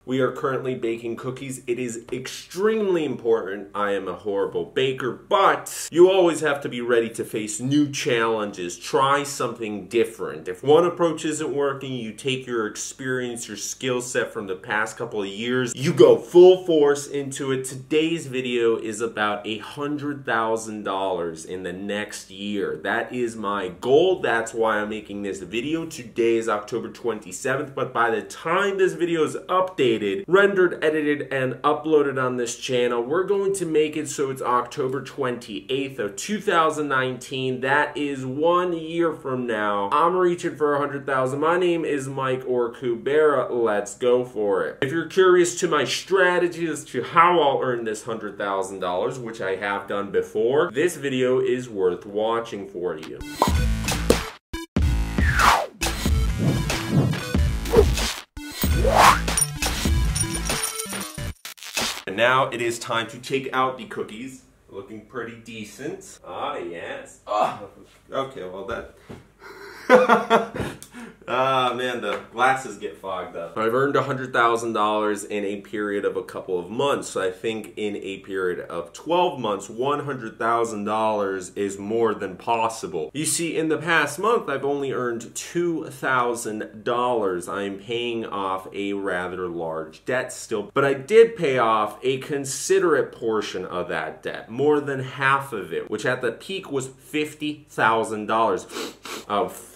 We are currently baking cookies. It is extremely important. I am a horrible baker, but you always have to be ready to face new challenges. Try something different. If one approach isn't working, you take your experience, your skill set from the past couple of years, you go full force into it. Today's video is about $100,000 in the next year. That is my goal. That's why I'm making this video. Today is October 27th, but by the time this video is updated, rendered, edited, and uploaded on this channel, we're going to make it so it's October 28th of 2019. That is 1 year from now. I'm reaching for 100,000. My name is Mike Orkubera. Let's go for it. If you're curious to my strategy as to how I'll earn this $100,000, which I have done before, this video is worth watching for you. And now it is time to take out the cookies. Looking pretty decent. Ah, yes. Oh, okay, well that... man, the glasses get fogged up. I've earned $100,000 in a period of a couple of months. So I think in a period of 12 months, $100,000 is more than possible. You see, in the past month, I've only earned $2,000. I'm paying off a rather large debt still, but I did pay off a considerate portion of that debt, more than half of it, which at the peak was $50,000.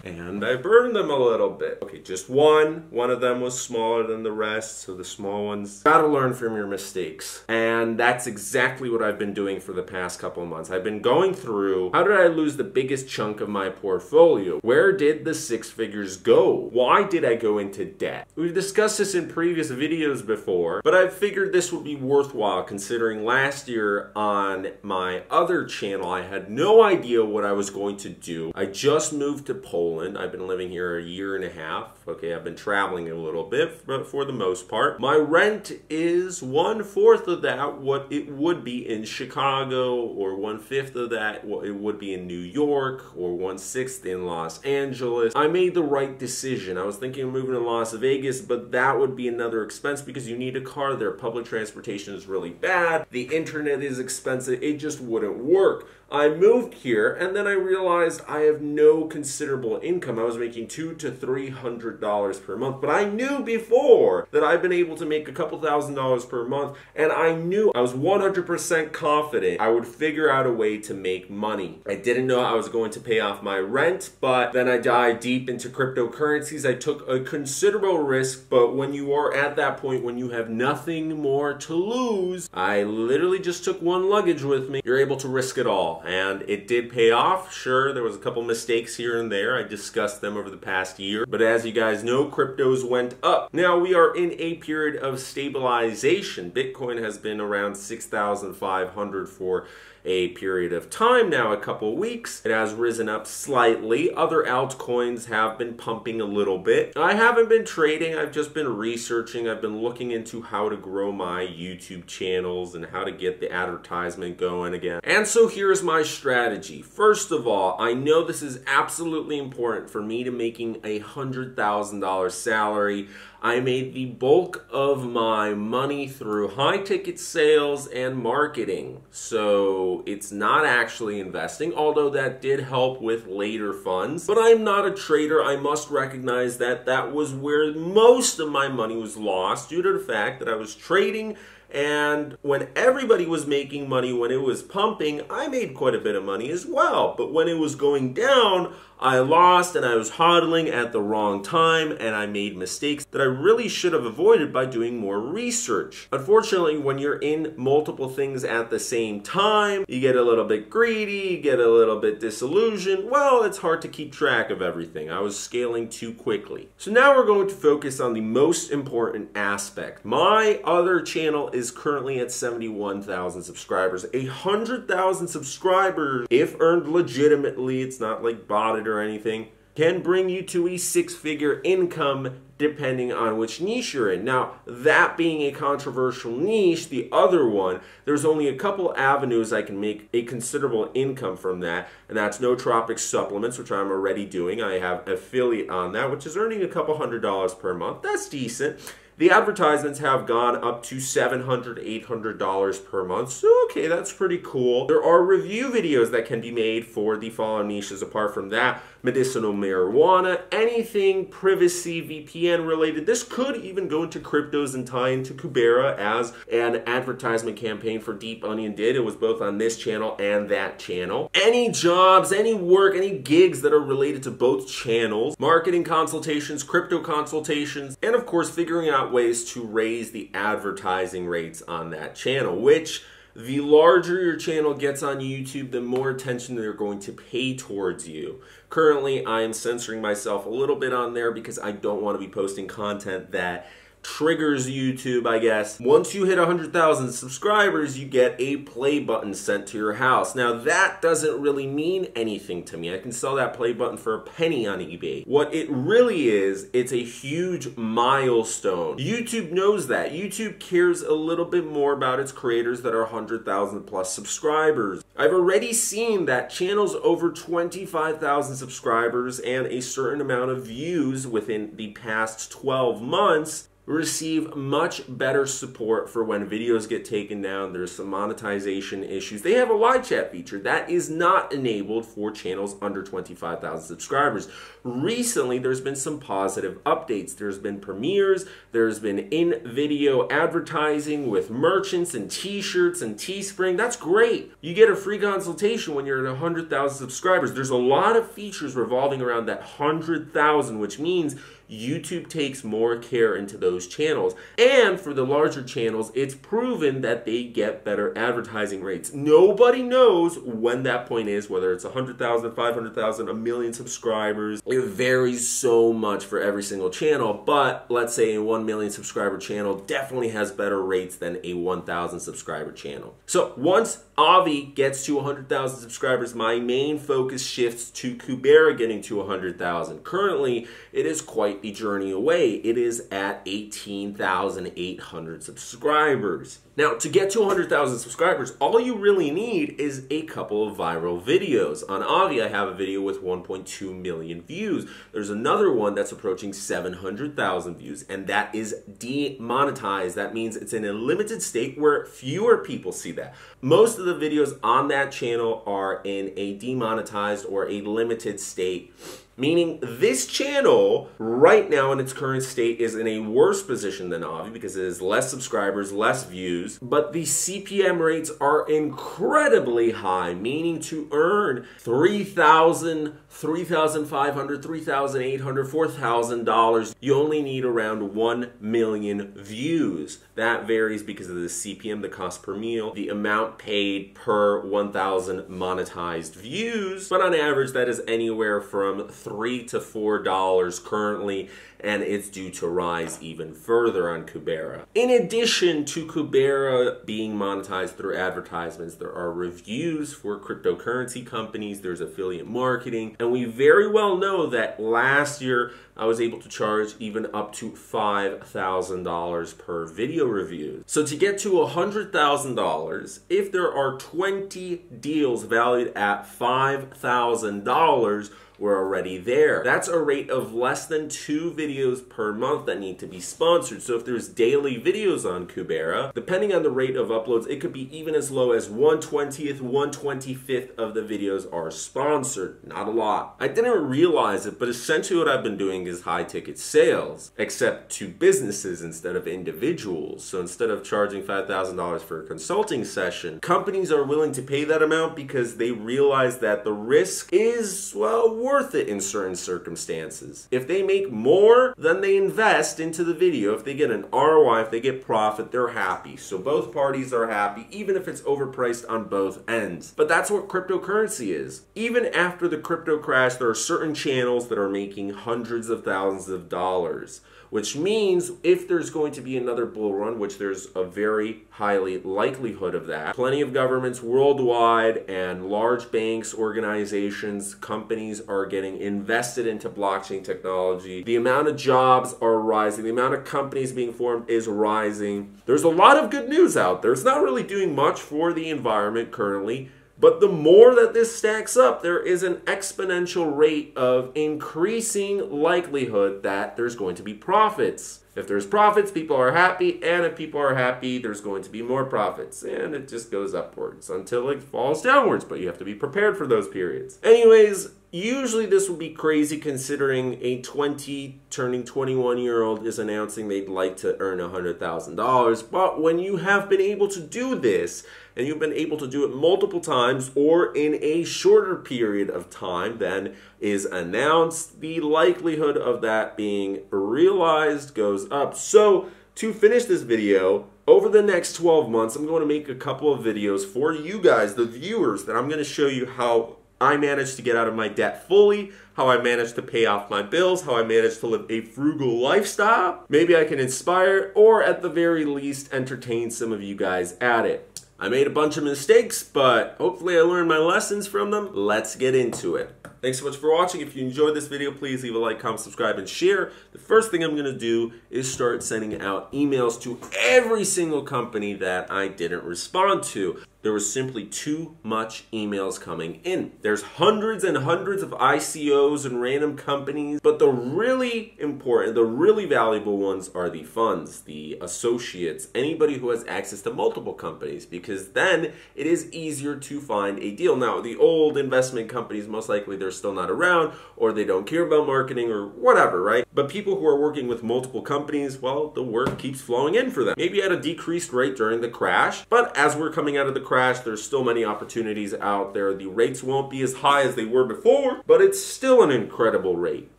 And I burned them a little bit. Okay, just one. One of them was smaller than the rest, so the small ones. Gotta learn from your mistakes. And that's exactly what I've been doing for the past couple of months. I've been going through, how did I lose the biggest chunk of my portfolio? Where did the six figures go? Why did I go into debt? We've discussed this in previous videos before, but I figured this would be worthwhile considering last year on my other channel, I had no idea what I was going to do. I just moved to Poland. I've been living here a year and a half. Okay, I've been traveling a little bit, but for the most part. My rent is 1/4 of that what it would be in Chicago, or 1/5 of that what it would be in New York, or 1/6 in Los Angeles. I made the right decision. I was thinking of moving to Las Vegas, but that would be another expense because you need a car there. Public transportation is really bad. The internet is expensive. It just wouldn't work. I moved here, and then I realized I have no considerable income. I was making $200 to $300 per month, but I knew before that I've been able to make a couple $1,000s per month, and I knew I was 100% confident I would figure out a way to make money. I didn't know I was going to pay off my rent, but then I dived deep into cryptocurrencies. I took a considerable risk, but when you are at that point when you have nothing more to lose, I literally just took one luggage with me. You're able to risk it all. And it did pay off. Sure, there was a couple mistakes here and there. I discussed them over the past year. But as you guys know, cryptos went up. Now we are in a period of stabilization. Bitcoin has been around 6,500 for a period of time now, a couple weeks. It has risen up slightly. Other altcoins have been pumping a little bit. I haven't been trading. I've just been researching. I've been looking into how to grow my YouTube channels and how to get the advertisement going again. And so here's my strategy. First of all, I know this is absolutely important for me to making a $100,000 salary. I made the bulk of my money through high-ticket sales and marketing. So it's not actually investing, although that did help with later funds. But I'm not a trader. I must recognize that that was where most of my money was lost due to the fact that I was trading. And when everybody was making money, when it was pumping, I made quite a bit of money as well. But when it was going down, I lost and I was hodling at the wrong time and I made mistakes that I really should have avoided by doing more research. Unfortunately, when you're in multiple things at the same time, you get a little bit greedy, you get a little bit disillusioned. Well, it's hard to keep track of everything. I was scaling too quickly. So now we're going to focus on the most important aspect. My other channel is currently at 71,000 subscribers. 100,000 subscribers, if earned legitimately, it's not like botted or anything, can bring you to a six-figure income depending on which niche you're in. Now, that being a controversial niche, the other one, there's only a couple avenues I can make a considerable income from that, and that's nootropic supplements, which I'm already doing. I have affiliate on that, which is earning a couple $100 per month. That's decent. The advertisements have gone up to $700, $800 per month. So, okay, that's pretty cool. There are review videos that can be made for the following niches. Apart from that, medicinal marijuana, anything privacy, VPN related. This could even go into cryptos and tie into Kubera, as an advertisement campaign for Deep Onion did. It was both on this channel and that channel. Any jobs, any work, any gigs that are related to both channels, marketing consultations, crypto consultations, and of course figuring out ways to raise the advertising rates on that channel, which the larger your channel gets on YouTube, the more attention they're going to pay towards you. Currently, I am censoring myself a little bit on there because I don't want to be posting content that triggers YouTube, I guess. Once you hit 100,000 subscribers, you get a play button sent to your house. Now, that doesn't really mean anything to me. I can sell that play button for a penny on eBay. What it really is, it's a huge milestone. YouTube knows that. YouTube cares a little bit more about its creators that are 100,000 plus subscribers. I've already seen that channels over 25,000 subscribers and a certain amount of views within the past 12 months receive much better support for when videos get taken down. There's some monetization issues. They have a live chat feature that is not enabled for channels under 25,000 subscribers. Recently, there's been some positive updates. There's been premieres. There's been in-video advertising with merchants and t-shirts and Teespring. That's great. You get a free consultation when you're at 100,000 subscribers. There's a lot of features revolving around that 100,000, which means YouTube takes more care into those channels. And for the larger channels, it's proven that they get better advertising rates. Nobody knows when that point is, whether it's 100,000, 500,000, a million subscribers. It varies so much for every single channel, but let's say a 1 million subscriber channel definitely has better rates than a 1,000 subscriber channel. So once Avi gets to 100,000 subscribers, my main focus shifts to Kubera getting to 100,000. Currently, it is quite the journey away. It is at 18,800 subscribers. Now, to get to 100,000 subscribers, all you really need is a couple of viral videos. On Avi, I have a video with 1.2 million views. There's another one that's approaching 700,000 views, and that is demonetized. That means it's in a limited state where fewer people see that. Most of the videos on that channel are in a demonetized or a limited state, meaning this channel right now in its current state is in a worse position than Avi because it has less subscribers, less views, but the CPM rates are incredibly high, meaning to earn $3,000, $3,500, $3,800, $4,000, you only need around 1 million views. That varies because of the CPM, the cost per meal, the amount paid per 1,000 monetized views, but on average that is anywhere from $3 to $4 currently, and it's due to rise even further on Kubera. In addition to Kubera being monetized through advertisements, there are reviews for cryptocurrency companies, there's affiliate marketing, and we very well know that last year I was able to charge even up to $5,000 per video review. So to get to $100,000, if there are 20 deals valued at $5,000, we're already there. That's a rate of less than 2 videos per month that need to be sponsored. So if there's daily videos on Kubera, depending on the rate of uploads, it could be even as low as 1/20th, 1/25th of the videos are sponsored. Not a lot. I didn't realize it, but essentially what I've been doing is high ticket sales, except to businesses instead of individuals. So instead of charging $5,000 for a consulting session, companies are willing to pay that amount because they realize that the risk is, well, worth it in certain circumstances. If they make more than they invest into the video, if they get an ROI, if they get profit, they're happy. So both parties are happy, even if it's overpriced on both ends. But that's what cryptocurrency is. Even after the crypto crash, there are certain channels that are making hundreds of thousands of dollars. which means if there's going to be another bull run, which there's a very highly likelihood of that, plenty of governments worldwide and large banks, organizations, companies are getting invested into blockchain technology. The amount of jobs are rising. The amount of companies being formed is rising. There's a lot of good news out there. It's not really doing much for the environment currently, but the more that this stacks up, there is an exponential rate of increasing likelihood that there's going to be profits. If there's profits, people are happy, and if people are happy, there's going to be more profits. And it just goes upwards until it falls downwards, but you have to be prepared for those periods. Anyways, usually this would be crazy considering a 20 turning 21-year-old is announcing they'd like to earn $100,000. But when you have been able to do this, and you've been able to do it multiple times or in a shorter period of time than is announced, the likelihood of that being realized goes up. So to finish this video, over the next 12 months, I'm going to make a couple of videos for you guys, the viewers, that I'm going to show you how I managed to get out of my debt fully, how I managed to pay off my bills, how I managed to live a frugal lifestyle. Maybe I can inspire or at the very least entertain some of you guys at it. I made a bunch of mistakes, but hopefully I learned my lessons from them. Let's get into it. Thanks so much for watching. If you enjoyed this video, please leave a like, comment, subscribe, and share. The first thing I'm going to do is start sending out emails to every single company that I didn't respond to. There was simply too much emails coming in. There's hundreds and hundreds of ICOs and random companies, but the really important, the really valuable ones are the funds, the associates, anybody who has access to multiple companies, because then it is easier to find a deal. Now, the old investment companies, most likely they're still not around, or they don't care about marketing or whatever, right? But people who are working with multiple companies, well, the work keeps flowing in for them. Maybe at a decreased rate during the crash, but as we're coming out of the crash, there's still many opportunities out there. The rates won't be as high as they were before, but it's still an incredible rate.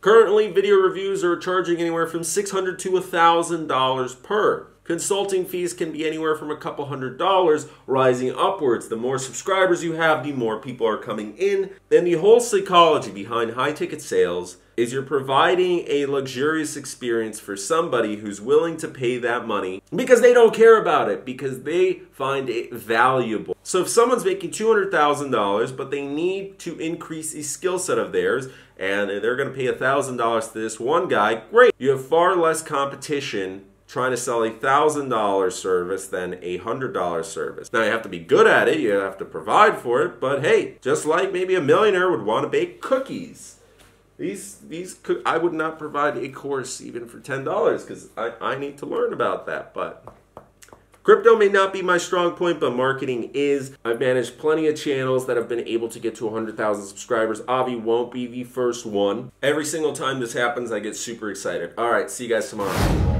Currently, video reviews are charging anywhere from $600 to $1,000 per. Consulting fees can be anywhere from a couple $100, rising upwards. The more subscribers you have, the more people are coming in. Then the whole psychology behind high-ticket sales is you're providing a luxurious experience for somebody who's willing to pay that money because they don't care about it, because they find it valuable. So if someone's making $200,000, but they need to increase a skill set of theirs, and they're going to pay $1,000 to this one guy, great. You have far less competition trying to sell a $1,000 service than a $100 service. Now, you have to be good at it, you have to provide for it, but hey, just like maybe a millionaire would want to bake cookies. I would not provide a course even for $10 because I need to learn about that. But crypto may not be my strong point, but marketing is. I've managed plenty of channels that have been able to get to 100,000 subscribers. Avi won't be the first one. Every single time this happens, I get super excited. All right, see you guys tomorrow.